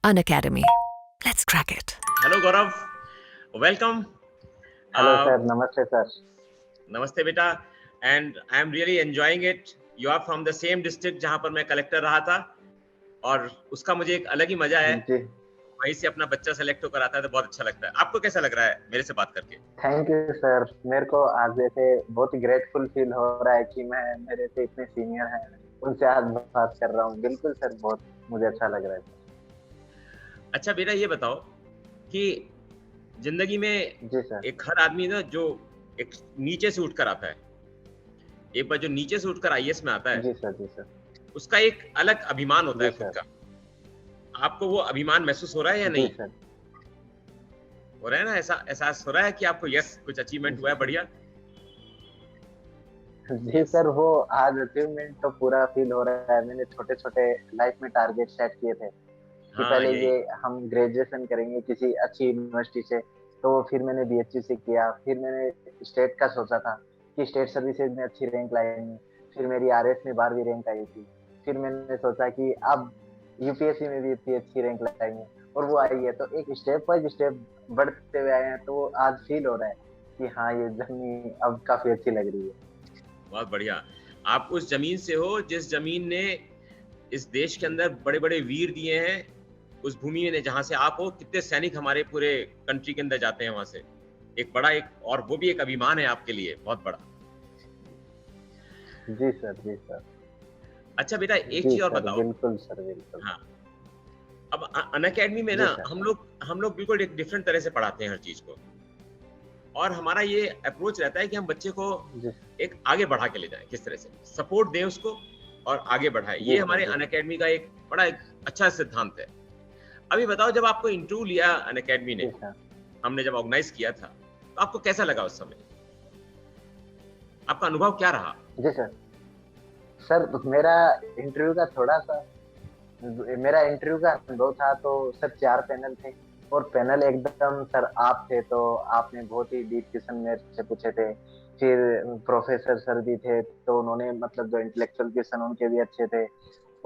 Unacademy. Let's crack it. Hello Gaurav, welcome. Hello sir, नमस्ते सर। नमस्ते बेटा। And I am really enjoying it. You are from the same district जहां पर मैं कलेक्टर रहा था, और उसका मुझे एक अलग ही मजा है। जी, वहीं से अपना बच्चा सेलेक्ट होकर आता है तो बहुत अच्छा लगता है। आपको कैसा लग रहा है मेरे से बात करके? Thank you sir. मेरे को आज जैसे बहुत ही ग्रेटफुल फील हो रहा है कि मैं मेरे से इतने सीनियर हैं, उनसे आज बात कर रहा हूँ। बिल्कुल सर, बहुत मुझे अच्छा लग रहा है। अच्छा बेटा, ये बताओ कि जिंदगी में जी सर। एक हर आदमी ना जो एक नीचे से उठकर आता है, एक बार जो नीचे से उठकर आईएएस में आता है, जी सर। जी सर। उसका एक अलग अभिमान होता जी है खुद सर। का। आपको वो अभिमान महसूस हो रहा है या जी नहीं सर। हो रहा है ना? ऐसा एहसास हो रहा है कि आपको यस कुछ अचीवमेंट हुआ है? बढ़िया। जी सर, वो आज अचीवमेंट तो पूरा फील हो रहा है। मैंने छोटे-छोटे लाइफ में टारगेट सेट किए थे कि हाँ, पहले यही। ये हम ग्रेजुएशन करेंगे किसी अच्छी यूनिवर्सिटी से, तो फिर मैंने बीएचयू से किया। फिर मैंने स्टेट का सोचा था कि स्टेट सर्विसेज में अच्छी रैंक लाएँगे। फिर मेरी आरएस में 12वीं रैंक आई थी। फिर मैंने सोचा कि अब यूपीएससी में भी इतनी अच्छी रैंक लाएँगे, और वो आई है। तो एक स्टेप बाय स्टेप बढ़ते हुए आए हैं, तो वो आज फील हो रहा है कि हाँ, ये जर्नी अब काफ़ी अच्छी लग रही है। बहुत बढ़िया। आप उस जमीन से हो जिस जमीन ने इस देश के अंदर बड़े-बड़े वीर दिए हैं। उस भूमि में जहाँ से आप हो, कितने सैनिक हमारे पूरे कंट्री के अंदर जाते हैं वहाँ से। एक बड़ा एक और वो भी एक अभिमान है आपके लिए, बहुत बड़ा। जी सर, जी सर। अच्छा बेटा, एक जी चीज़ और सर, बताओ। बिल्कुल सर, बिल्कुल। हाँ, अब अनअकैडमी में जी ना सर। हम लोग बिल्कुल एक डिफरेंट तरह से पढ़ाते हैं हर चीज़ को। और हमारा ये अप्रोच रहता है कि हम बच्चे को जी, एक आगे बढ़ा के ले जाएँ, किस तरह से सपोर्ट दें उसको और आगे बढ़ाएँ। जी ये सर, हमारे जी सर। अनअकैडमी का एक बड़ा एक अच्छा सिद्धांत है। अभी बताओ, जब आपको इंटरव्यू लिया अनअकैडमी ने, जी सर। हमने जब ऑर्गेनाइज किया था, तो आपको कैसा लगा उस समय? आपका अनुभव क्या रहा? जी सर। सर, मेरा इंटरव्यू का थोड़ा-सा मेरा इंटरव्यू का अनुभव था, तो सर 4 पैनल थे, और पैनल एकदम सर आप थे, तो आपने बहुत ही डीप क्वेश्चन मेरे से पूछे थे। फिर प्रोफेसर सर भी थे, तो उन्होंने मतलब जो इंटेलेक्चुअल क्वेश्चन उनके भी अच्छे थे,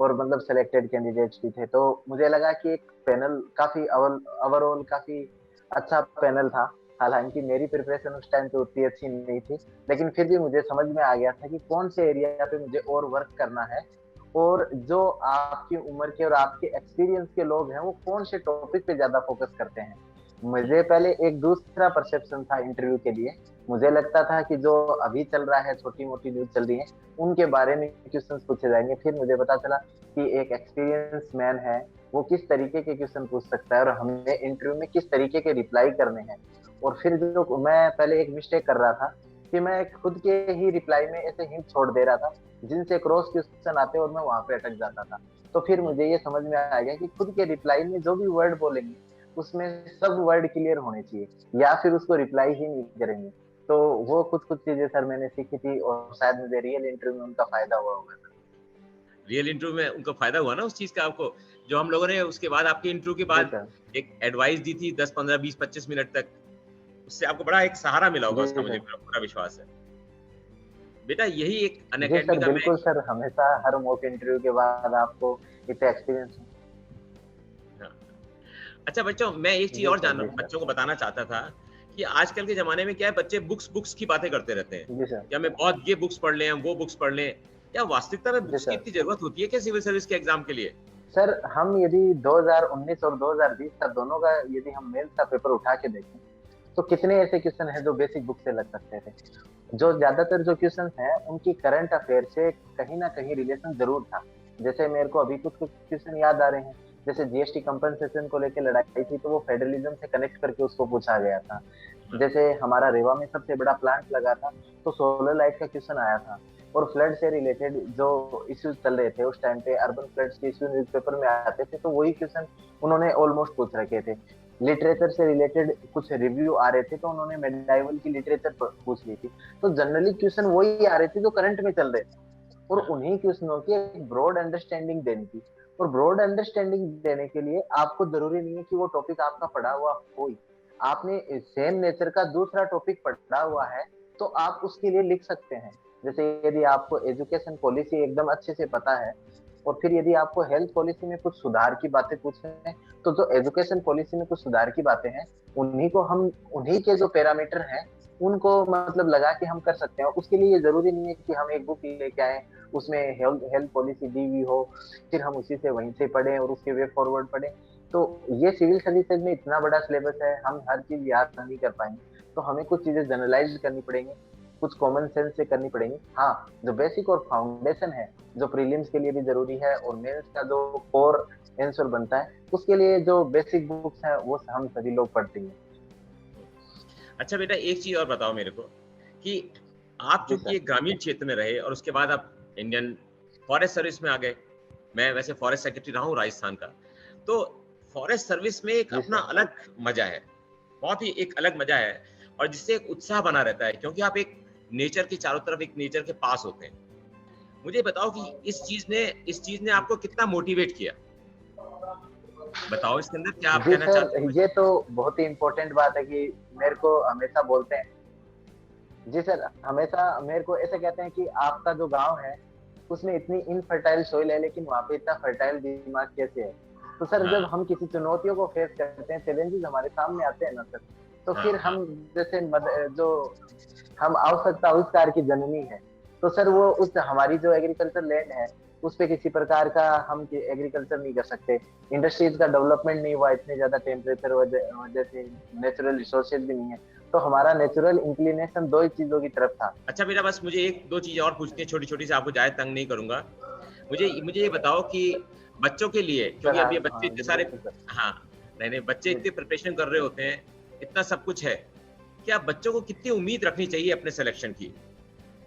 और मतलब सिलेक्टेड कैंडिडेट्स भी थे। तो मुझे लगा कि एक पैनल काफ़ी ओवरऑल काफ़ी अच्छा पैनल था। हालाँकि मेरी प्रिपरेशन उस टाइम पे उतनी अच्छी नहीं थी, लेकिन फिर भी मुझे समझ में आ गया था कि कौन से एरिया पे मुझे और वर्क करना है, और जो आपकी उम्र के और आपके एक्सपीरियंस के लोग हैं, वो कौन से टॉपिक पे ज़्यादा फ़ोकस करते हैं। मुझे पहले एक दूसरा परसेप्शन था इंटरव्यू के लिए। मुझे लगता था कि जो अभी चल रहा है, छोटी-मोटी न्यूज़ चल रही है, उनके बारे में क्वेश्चन्स पूछे जाएँगे। फिर मुझे पता चला कि एक एक्सपीरियंस मैन है, वो किस तरीके के क्वेश्चन पूछ सकता है, और हमें इंटरव्यू में किस तरीके के रिप्लाई करने हैं। और फिर जो मैं पहले एक मिस्टेक कर रहा था कि मैं खुद के ही रिप्लाई में ऐसे हिंट छोड़ दे रहा था, जिनसे क्रॉस क्वेश्चन आते और मैं वहाँ पे अटक जाता था। तो फिर हुँ, मुझे ये समझ में आ गया कि खुद के रिप्लाई में जो भी वर्ड बोलेंगे, उसमें सब वर्ड क्लियर होने चाहिए, या फिर उसको रिप्लाई ही नहीं करेंगे। तो वो कुछ-कुछ चीज़ें सर मैंने सीखी थी, और शायद मुझे रियल इंटरव्यू में उनका फ़ायदा हुआ होगा सर। रियल इंटरव्यू में उनको फ़ायदा हुआ ना उस चीज़ का आपको, जो हम लोगों ने उसके बाद आपके इंटरव्यू के जी बाद सर। एक एडवाइस दी थी 10, 15, 20, 25 मिनट तक, उससे आपको बड़ा एक सहारा मिला होगा जी उसका, मुझे सर। पूरा पूरा विश्वास है। बेटा, यही एक जी अनअकैडमी सर, का मैं। बिल्कुल सर, हमेशा हर मॉक इंटरव्यू के बाद आपको इतना एक्सपीरियंस। हाँ। अच्छा बच्चों, मैं एक चीज़ जी और सर, जानना जी सर। बच्चों को बताना चाहता था कि आजकल के ज़माने में क्या है, बच्चे बुक्स बुक्स की बातें करते रहते हैं जी सर। कि हमें बहुत ये बुक्स पढ़ लें, हम वो बुक्स पढ़ लें। क्या वास्तविकता में जी बुक्स की सर। इतनी ज़रूरत होती है क्या सिविल सर्विस के एग्ज़ाम के लिए? सर, हम यदि 2019 और 2020 का दोनों का यदि हम मेंस का पेपर उठा के देखें, तो कितने ऐसे क्वेश्चन हैं जो बेसिक बुक से लग सकते थे। जो ज़्यादातर जो क्वेश्चन्स हैं, उनकी करंट अफेयर से कहीं न कहीं रिलेशन ज़रूर था। जैसे मेरे को अभी कुछ-कुछ क्वेश्चन याद आ रहे हैं, जैसे जीएसटी कंपनसेशन को लेके लड़ाई थी, तो वो फेडरलिज्म से कनेक्ट करके उसको पूछा गया था। हाँ, जैसे हमारा रेवा में सबसे बड़ा प्लांट लगा था, तो सोलर लाइट का क्वेश्चन आया था, और फ्लड से रिलेटेड जो इश्यूज़ चल रहे थे उस टाइम पे, अर्बन फ्लड्स के इश्यू न्यूज़पेपर में आते थे, तो वही क्वेश्चन उन्होंने ऑलमोस्ट पूछ रखे थे। लिटरेचर से रिलेटेड कुछ रिव्यू आ रहे थे, तो उन्होंने मेडाइवल की लिटरेचर पूछ ली थी। तो जनरली क्वेश्चन वही आ रहे थे जो करंट में चल रहे थे, और हाँ। उन्हीं क्वेश्चनों की एक ब्रॉड अंडरस्टैंडिंग देनी थी। और ब्रॉड अंडरस्टैंडिंग देने के लिए आपको जरूरी नहीं है कि वो टॉपिक आपका पढ़ा हुआ हो ही। आपने सेम नेचर का दूसरा टॉपिक पढ़ा हुआ है, तो आप उसके लिए लिख सकते हैं। जैसे यदि आपको एजुकेशन पॉलिसी एकदम अच्छे से पता है, और फिर यदि आपको हेल्थ पॉलिसी में कुछ सुधार की बातें पूछनी है, तो जो एजुकेशन पॉलिसी में कुछ सुधार की बातें हैं, उन्हीं के जो पैरामीटर हैं, उनको मतलब लगा के हम कर सकते हैं। उसके लिए ये ज़रूरी नहीं है कि हम एक बुक लेके आएँ, उसमें हेल्थ हेल्थ पॉलिसी दी हुई हो, फिर हम उसी से वहीं से पढ़ें और उसके वे फॉरवर्ड पढ़ें। तो ये सिविल सर्विसेज में इतना बड़ा सिलेबस है, हम हर चीज़ याद नहीं कर पाएँगे। तो हमें कुछ चीज़ें जनरलाइज़ करनी पड़ेंगी, कुछ कॉमन सेंस से करनी पड़ेंगी। हाँ, जो बेसिक और फाउंडेशन है, जो प्रीलिम्स के लिए भी ज़रूरी है और मेंस का जो कोर आंसर बनता है, उसके लिए जो बेसिक बुक्स हैं, वो हम सभी लोग पढ़ते ही हैं। अच्छा बेटा, एक चीज़ और बताओ मेरे को कि आप जी चूँकि सर। एक ग्रामीण क्षेत्र में रहे और उसके बाद आप इंडियन फॉरेस्ट सर्विस में आ गए। मैं वैसे फॉरेस्ट सेक्रेटरी रहा हूँ राजस्थान का। तो फॉरेस्ट सर्विस में एक जी अपना सर। अलग मज़ा है, बहुत ही एक अलग मज़ा है और जिससे एक उत्साह बना रहता है क्योंकि आप एक नेचर के चारों तरफ एक नेचर के पास होते हैं। मुझे बताओ कि इस चीज़ ने आपको कितना मोटिवेट किया? बताओ इसके अंदर क्या आप जी कहना सर, चाहते हो ये मुझे? तो बहुत ही इम्पोर्टेंट बात है कि मेरे को हमेशा बोलते हैं। जी सर, हमेशा मेरे को ऐसे कहते हैं कि आपका जो गाँव है, उसमें इतनी इनफर्टाइल सॉइल है, लेकिन वहाँ पे इतना फर्टाइल दिमाग कैसे है? तो सर, जब हाँ, हम किसी चुनौतियों को फेस करते हैं, चैलेंजेस हमारे सामने आते हैं ना सर, तो हाँ, फिर हाँ। हम जैसे जो हम आवश्यकता आविष्कार की जननी है। तो सर, वो उस हमारी जो एग्रीकल्चर लैंड है, उस पे किसी प्रकार का हम एग्रीकल्चर नहीं कर सकते। इंडस्ट्रीज का डेवलपमेंट नहीं हुआ, इतने ज़्यादा टेम्परेचर वजह वजह से नेचुरल रिसोर्सेज भी नहीं है। तो हमारा नेचुरल इंक्लिनेशन 2 ही चीज़ों की तरफ था। अच्छा बेटा, बस मुझे 1-2 चीज़ें और पूछनी है छोटी-छोटी सी, आपको ज़्यादा तंग नहीं करूँगा। मुझे मुझे ये बताओ कि बच्चों के लिए, सर, क्योंकि अब हाँ, ये बच्चे हाँ, इतने जी सारे बिल्कुल सर। हाँ, नहीं, बच्चे जी, इतनी प्रिपरेशन कर रहे होते हैं, इतना सब कुछ है। क्या बच्चों को कितनी उम्मीद रखनी चाहिए अपने सिलेक्शन की?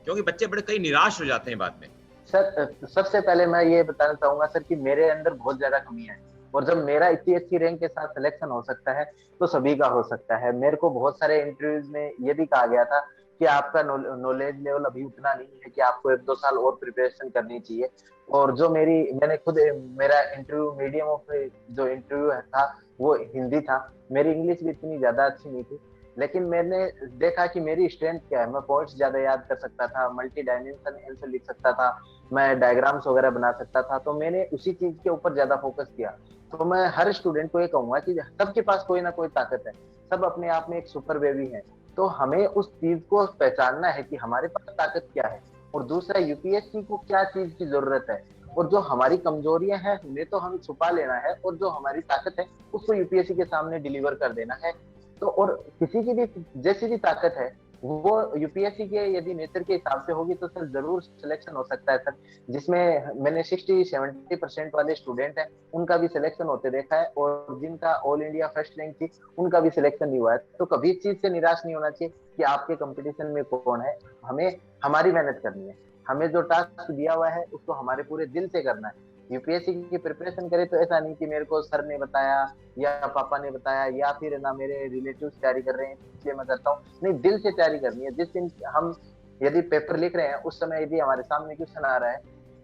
क्योंकि बच्चे बड़े कई निराश हो जाते हैं बाद में। सर सबसे पहले मैं ये बताना चाहूँगा सर कि मेरे अंदर बहुत ज़्यादा कमियाँ हैं और जब मेरा इतनी अच्छी रैंक के साथ सिलेक्शन हो सकता है, तो सभी का हो सकता है। मेरे को बहुत सारे इंटरव्यूज़ में ये भी कहा गया था कि आपका नॉलेज लेवल अभी उतना नहीं है कि आपको 1-2 साल और प्रिपरेशन करनी चाहिए। और जो मैंने खुद मेरा इंटरव्यू मीडियम ऑफ जो इंटरव्यू था, वो हिंदी था। मेरी इंग्लिश भी इतनी ज़्यादा अच्छी नहीं थी। लेकिन मैंने देखा कि मेरी स्ट्रेंथ क्या है, मैं पॉइंट्स ज़्यादा याद कर सकता था, मल्टी डायमेंशन आंसर लिख सकता था, मैं डायग्राम्स वगैरह बना सकता था, तो मैंने उसी चीज़ के ऊपर ज़्यादा फ़ोकस किया। तो मैं हर स्टूडेंट को ये कहूँगा कि सबके पास कोई ना कोई ताकत है, सब अपने आप में एक सुपर बेबी हैं। तो हमें उस चीज़ को पहचानना है कि हमारे पास ताकत क्या है और दूसरा यूपीएससी को क्या चीज़ की ज़रूरत है और जो हमारी कमज़ोरियाँ हैं, उन्हें तो हमें छुपा लेना है और जो हमारी ताकत है, उसको यूपीएससी के सामने डिलीवर कर देना है। तो और किसी की भी जैसी भी ताकत है, वो यूपीएससी के यदि नेचर के हिसाब से होगी तो सर ज़रूर सिलेक्शन हो सकता है सर। जिसमें मैंने 60-70% वाले स्टूडेंट हैं, उनका भी सिलेक्शन होते देखा है और जिनका ऑल इंडिया फर्स्ट रैंक थी, उनका भी सिलेक्शन नहीं हुआ है। तो कभी इस चीज़ से निराश नहीं होना चाहिए कि आपके कॉम्पिटिशन में कौन है। हमें हमारी मेहनत करनी है। हमें जो टास्क दिया हुआ है, उसको हमारे पूरे दिल से करना है। यूपीएससी की प्रिपरेशन करें तो ऐसा नहीं कि मेरे को सर ने बताया या पापा ने बताया या फिर ना मेरे रिलेटिव्स तैयारी कर रहे हैं इसलिए मैं करता हूँ। नहीं, दिल से तैयारी करनी है। जिस दिन हम यदि पेपर लिख रहे हैं, उस समय यदि हमारे सामने क्वेश्चन आ रहा है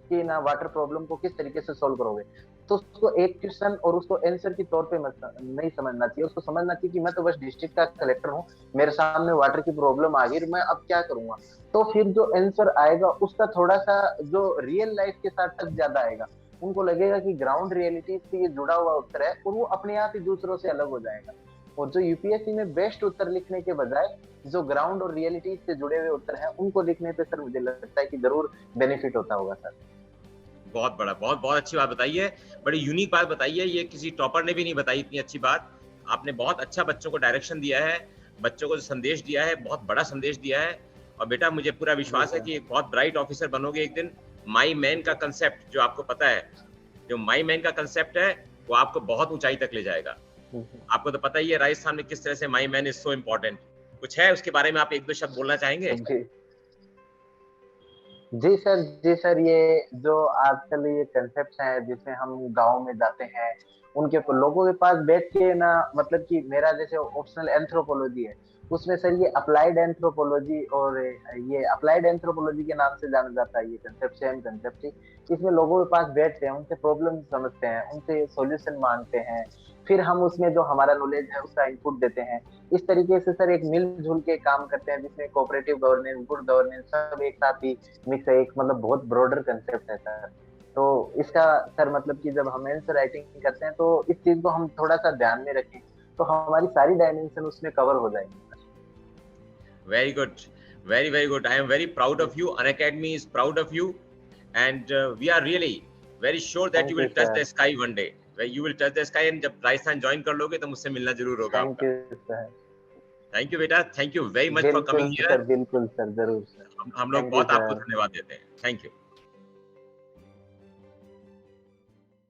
कि ना वाटर प्रॉब्लम को किस तरीके से सॉल्व करोगे, तो उसको एक क्वेश्चन और उसको आंसर के तौर पे मत नहीं समझना चाहिए। उसको समझना चाहिए कि मैं तो बस डिस्ट्रिक्ट का कलेक्टर हूँ, मेरे सामने वाटर की प्रॉब्लम आ गई, मैं अब क्या करूँगा? तो फिर जो आंसर आएगा उसका थोड़ा-सा जो रियल लाइफ के साथ टच ज़्यादा आएगा। उनको लगेगा कि ग्राउंड रियलिटी से ये जुड़ा हुआ उत्तर है और वो अपने आप ही दूसरों से अलग हो जाएगा। और जो यूपीएससी में बेस्ट उत्तर लिखने के बजाय जो ग्राउंड और रियलिटी से जुड़े हुए उत्तर हैं, उनको लिखने पे सर मुझे लगता है कि ज़रूर बेनिफिट होता होगा सर। बहुत बड़ा, बहुत अच्छी बात बताई है। बड़ी यूनिक बात बताई है, ये किसी टॉपर ने भी नहीं बताई इतनी अच्छी बात। आपने बहुत अच्छा बच्चों को डायरेक्शन दिया है, बच्चों को जो संदेश दिया है, बहुत बड़ा संदेश दिया है। और बेटा मुझे पूरा जी विश्वास है सर। कि एक बहुत ब्राइट ऑफिसर बनोगे एक दिन। माई मैन का कांसेप्ट जो आपको पता है, जो माई मैन का कांसेप्ट है, वो आपको बहुत ऊँचाई तक ले जाएगा। जी, आपको तो पता ही है राजस्थान में किस तरह से my man is so important. कुछ है उसके बारे में आप 1-2 शब्द बोलना चाहेंगे? जी। जी सर, ये जो आजकल ये कॉन्सेप्ट्स हैं जिसमें हम गाँव में जाते हैं, उनके लोगों के पास बैठ के ना मतलब कि मेरा जैसे ऑप्शनल एंथ्रोपोलॉजी है, उसमें सर ये अप्लाइड एंथ्रोपोलॉजी और ये अप्लाइड एंथ्रोपोलॉजी के नाम से जाना जाता है ये कॉन्सेप्ट सेम कॉन्सेप्ट ही। इसमें लोगों के पास बैठते हैं, उनसे प्रॉब्लम समझते हैं, उनसे सॉल्यूशन माँगते हैं, फिर हम उसमें जो हमारा नॉलेज है उसका इनपुट देते हैं। इस तरीके से सर एक मिल-जुल के काम करते हैं जिसमें कोऑपरेटिव गवर्नेंस, गुड गवर्नेंस सब एक साथ ही मिक्स है, एक मतलब बहुत ब्रॉडर कांसेप्ट है सर। तो इसका सर मतलब कि जब हम आंसर राइटिंग करते हैं तो इस चीज को हम थोड़ा सा ध्यान में रखें तो हमारी सारी डायमेंशन उसमें कवर हो जाएंगी। Very good. Very, very good. I am very proud of you. Unacademy is proud of you. And we are really very sure that you thank you will touch sir. the sky one day. Where you will touch the sky and जब Rajasthan join कर लोगे तो मुझसे मिलना जरूर होगा thank आपका। You sir. Thank you बेटा। Thank you very much for बिल्कुल कमिंग हियर। सर, बिल्कुल सर, जरूर सर। हम लोग थैंक यू बहुत आपको सर। धन्यवाद देते हैं। Thank you.